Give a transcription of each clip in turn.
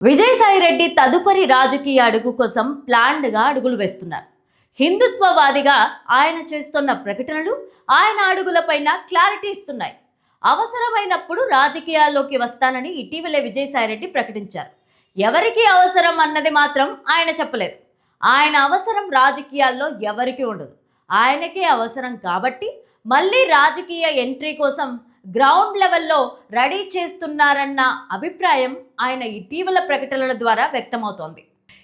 విజయసాయిరెడ్డి తదుపరి రాజకీయ అడుగు కోసం ప్లాన్డ్గా అడుగులు వేస్తున్నారు. హిందుత్వవాదిగా ఆయన చేస్తున్న ప్రకటనలు ఆయన అడుగులపైన క్లారిటీ ఇస్తున్నాయి. అవసరమైనప్పుడు రాజకీయాల్లోకి వస్తానని ఇటీవలే విజయసాయిరెడ్డి ప్రకటించారు. ఎవరికి అవసరం అన్నది మాత్రం ఆయన చెప్పలేదు. ఆయన అవసరం రాజకీయాల్లో ఎవరికీ ఉండదు. ఆయనకే అవసరం కాబట్టి మళ్ళీ రాజకీయ ఎంట్రీ కోసం గ్రౌండ్ లెవెల్లో రెడీ చేస్తున్నారన్న అభిప్రాయం ఆయన ఇటీవల ప్రకటనల ద్వారా వ్యక్తమవుతోంది.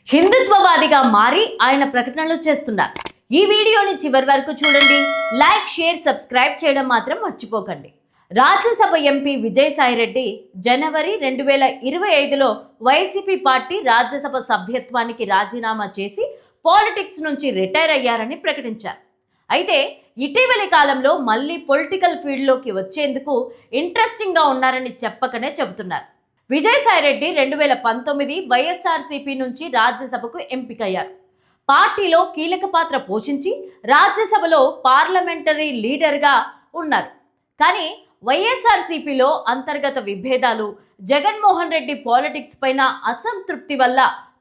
హిందుత్వవాదిగా మారి ఆయన ప్రకటనలు చేస్తున్నారు. ఈ వీడియోని చివరి వరకు చూడండి. లైక్, షేర్, సబ్స్క్రైబ్ చేయడం మాత్రం మర్చిపోకండి. రాజ్యసభ ఎంపీ విజయసాయిరెడ్డి జనవరి 2025లో వైసీపీ పార్టీ రాజ్యసభ సభ్యత్వానికి రాజీనామా చేసి పాలిటిక్స్ నుంచి రిటైర్ అయ్యారని ప్రకటించారు. అయితే ఇటీవలి కాలంలో మళ్ళీ పొలిటికల్ ఫీల్డ్లోకి వచ్చేందుకు ఇంట్రెస్టింగ్గా ఉన్నారని చెప్పకనే చెబుతున్నారు. విజయసాయిరెడ్డి 2019 వైఎస్ఆర్సీపీ నుంచి రాజ్యసభకు ఎంపికయ్యారు. పార్టీలో కీలక పాత్ర పోషించి రాజ్యసభలో పార్లమెంటరీ లీడర్గా ఉన్నారు. కానీ వైఎస్ఆర్సీపీలో అంతర్గత విభేదాలు, జగన్మోహన్ రెడ్డి పాలిటిక్స్ పైన అసంతృప్తి వల్ల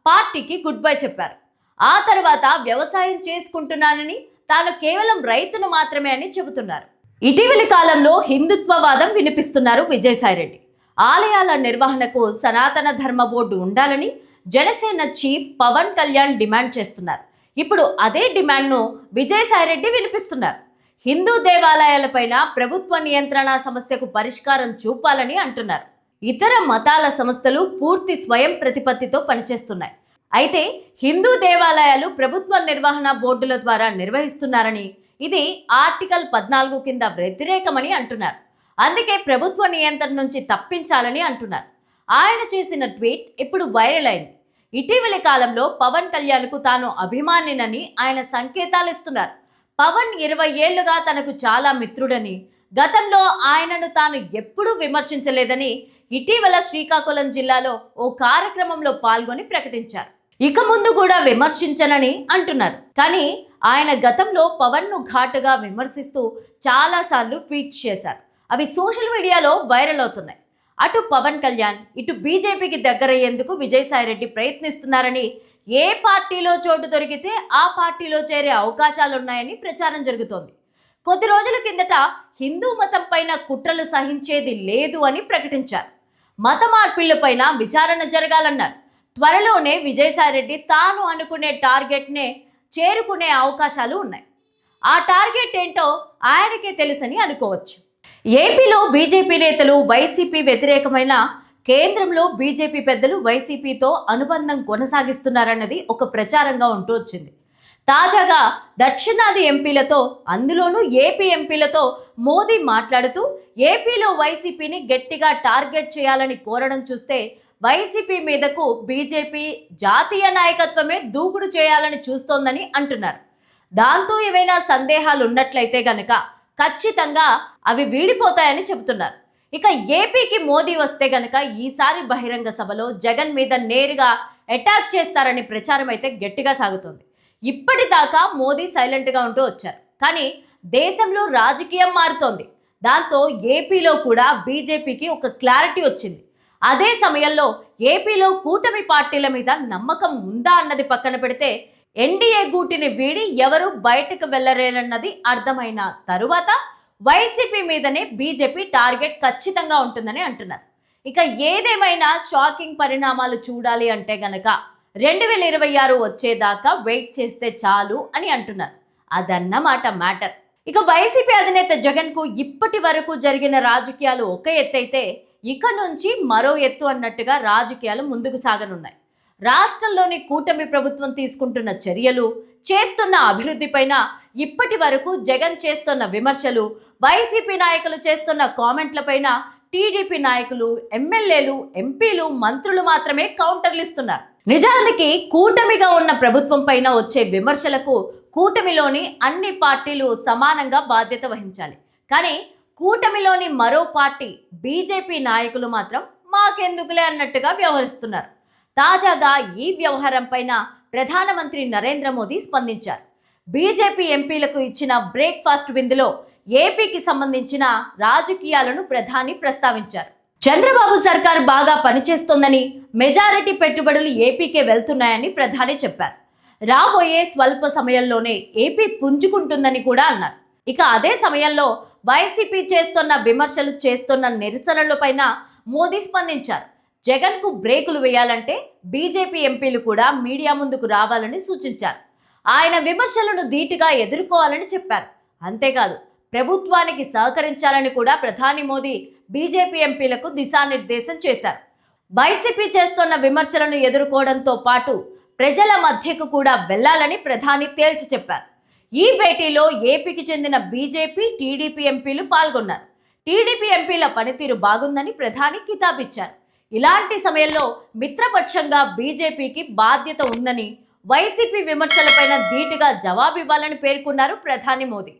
పార్టీకి గుడ్ బై చెప్పారు. ఆ తర్వాత వ్యవసాయం చేసుకుంటున్నానని, తాను కేవలం రైతును మాత్రమే అని చెబుతున్నారు. ఇటీవలి కాలంలో హిందుత్వవాదం వినిపిస్తున్నారు విజయసాయిరెడ్డి. ఆలయాల నిర్వహణకు సనాతన ధర్మ బోర్డు ఉండాలని జనసేన చీఫ్ పవన్ కళ్యాణ్ డిమాండ్ చేస్తున్నారు. ఇప్పుడు అదే డిమాండ్ను విజయసాయిరెడ్డి వినిపిస్తున్నారు. హిందూ దేవాలయాలపైన ప్రభుత్వ నియంత్రణ సమస్యకు పరిష్కారం చూపాలని అంటున్నారు. ఇతర మతాల సంస్థలు పూర్తి స్వయం ప్రతిపత్తితో పనిచేస్తున్నాయి. అయితే హిందూ దేవాలయాలు ప్రభుత్వ నిర్వహణ బోర్డుల ద్వారా నిర్వహిస్తున్నారని, ఇది ఆర్టికల్ 14 కింద వ్యతిరేకమని అంటున్నారు. అందుకే ప్రభుత్వ నియంత్రణ నుంచి తప్పించాలని అంటున్నారు. ఆయన చేసిన ట్వీట్ ఇప్పుడు వైరల్ అయింది. ఇటీవలి కాలంలో పవన్ కళ్యాణ్కు తాను అభిమానినని ఆయన సంకేతాలు ఇస్తున్నారు. పవన్ 20 ఏళ్లుగా తనకు చాలా మిత్రుడని, గతంలో ఆయనను తాను ఎప్పుడూ విమర్శించలేదని ఇటీవల శ్రీకాకుళం జిల్లాలో ఓ కార్యక్రమంలో పాల్గొని ప్రకటించారు. ఇక ముందు కూడా విమర్శించనని అంటున్నారు. కానీ ఆయన గతంలో పవన్ను ఘాటుగా విమర్శిస్తూ చాలాసార్లు ట్వీట్స్ చేశారు. అవి సోషల్ మీడియాలో వైరల్ అవుతున్నాయి. అటు పవన్ కళ్యాణ్, ఇటు బీజేపీకి దగ్గరయ్యేందుకు విజయసాయిరెడ్డి ప్రయత్నిస్తున్నారని, ఏ పార్టీలో చోటు దొరికితే ఆ పార్టీలో చేరే అవకాశాలున్నాయని ప్రచారం జరుగుతోంది. కొద్ది రోజుల కిందట హిందూ మతం పైన కుట్రలు సహించేది లేదు అని ప్రకటించారు. మత మార్పిళ్లపైన విచారణ జరగాలన్నారు. త్వరలోనే విజయసాయిరెడ్డి తాను అనుకునే టార్గెట్నే చేరుకునే అవకాశాలు ఉన్నాయి. ఆ టార్గెట్ ఏంటో ఆయనకే తెలుసని అనుకోవచ్చు. ఏపీలో బీజేపీ నేతలు వైసీపీ వ్యతిరేకమైన, కేంద్రంలో బీజేపీ పెద్దలు వైసీపీతో అనుబంధం కొనసాగిస్తున్నారన్నది ఒక ప్రచారంగా ఉంటూ వచ్చింది. తాజాగా దక్షిణాది ఎంపీలతో, అందులోనూ ఏపీ ఎంపీలతో మోదీ మాట్లాడుతూ ఏపీలో వైసీపీని గట్టిగా టార్గెట్ చేయాలని కోరడం చూస్తే వైసీపీ మీదకు బీజేపీ జాతీయ నాయకత్వమే దూకుడు చేయాలని చూస్తోందని అంటున్నారు. దాంతో ఏవైనా సందేహాలు ఉన్నట్లయితే గనక ఖచ్చితంగా అవి వీడిపోతాయని చెబుతున్నారు. ఇక ఏపీకి మోదీ వస్తే గనక ఈసారి బహిరంగ సభలో జగన్ మీద నేరుగా అటాక్ చేస్తారని ప్రచారం అయితే గట్టిగా సాగుతోంది. ఇప్పటిదాకా మోదీ సైలెంట్గా ఉంటూ వచ్చారు. కానీ దేశంలో రాజకీయం మారుతోంది. దాంతో ఏపీలో కూడా బీజేపీకి ఒక క్లారిటీ వచ్చింది. అదే సమయంలో ఏపీలో కూటమి పార్టీల మీద నమ్మకం ఉందా అన్నది పక్కన పెడితే, ఎన్డీఏ గూటిని వీడి ఎవరు బయటకు వెళ్లరేనన్నది అర్థమైన తరువాత వైసీపీ మీదనే బీజేపీ టార్గెట్ ఖచ్చితంగా ఉంటుందని అంటున్నారు. ఇక ఏదేమైనా షాకింగ్ పరిణామాలు చూడాలి అంటే గనక 2026 వచ్చేదాకా వెయిట్ చేస్తే చాలు అని అంటున్నారు. అదన్నమాట మ్యాటర్. ఇక వైసీపీ అధినేత జగన్కు ఇప్పటి వరకు జరిగిన రాజకీయాలు ఒక ఎత్తైతే, ఇక నుంచి మరో ఎత్తు అన్నట్టుగా రాజకీయాలు ముందుకు సాగనున్నాయి. రాష్ట్రంలోని కూటమి ప్రభుత్వం తీసుకుంటున్న చర్యలు, చేస్తున్న అభివృద్ధిపైన ఇప్పటి వరకు జగన్ చేస్తున్న విమర్శలు, వైసీపీ నాయకులు చేస్తున్న కామెంట్లపైన టీడీపీ నాయకులు, ఎమ్మెల్యేలు, ఎంపీలు, మంత్రులు మాత్రమే కౌంటర్లు ఇస్తున్నారు. నిజానికి కూటమిగా ఉన్న ప్రభుత్వం పైన వచ్చే విమర్శలకు కూటమిలోని అన్ని పార్టీలు సమానంగా బాధ్యత వహించాలి. కానీ కూటమిలోని మరో పార్టీ బీజేపీ నాయకులు మాత్రం మాకెందుకులే అన్నట్టుగా వ్యవహరిస్తున్నారు. తాజాగా ఈ వ్యవహారం పైన ప్రధానమంత్రి నరేంద్ర మోదీ స్పందించారు. బీజేపీ ఎంపీలకు ఇచ్చిన బ్రేక్ఫాస్ట్ విందులో ఏపీకి సంబంధించిన రాజకీయాలను ప్రధాని ప్రస్తావించారు. చంద్రబాబు సర్కార్ బాగా పనిచేస్తోందని, మెజారిటీ పెట్టుబడులు ఏపీకే వెళ్తున్నాయని ప్రధాని చెప్పారు. రాబోయే స్వల్ప సమయంలోనే ఏపీ పుంజుకుంటుందని కూడా అన్నారు. ఇక అదే సమయంలో వైసీపీ చేస్తున్న విమర్శలు, చేస్తున్న నిరసనలపైన మోదీ స్పందించారు. జగన్కు బ్రేకులు వేయాలంటే బీజేపీ ఎంపీలు కూడా మీడియా ముందుకు రావాలని సూచించారు. ఆయన విమర్శలను ధీటుగా ఎదుర్కోవాలని చెప్పారు. అంతేకాదు, ప్రభుత్వానికి సహకరించాలని కూడా ప్రధాని మోదీ బీజేపీ ఎంపీలకు దిశానిర్దేశం చేశారు. వైసీపీ చేస్తున్న విమర్శలను ఎదుర్కోవడంతో పాటు ప్రజల మధ్యకు కూడా వెళ్లాలని ప్రధాని తేల్చి చెప్పారు. ఈ భేటీలో ఏపీకి చెందిన బీజేపీ, టీడీపీ ఎంపీలు పాల్గొన్నారు. టీడీపీ ఎంపీల పనితీరు బాగుందని ప్రధాని కితాబిచ్చారు. ఇలాంటి సమయంలో మిత్రపక్షంగా బీజేపీకి బాధ్యత ఉందని, వైసీపీ విమర్శలపైన ధీటుగా జవాబివ్వాలని పేర్కొన్నారు ప్రధాని మోదీ.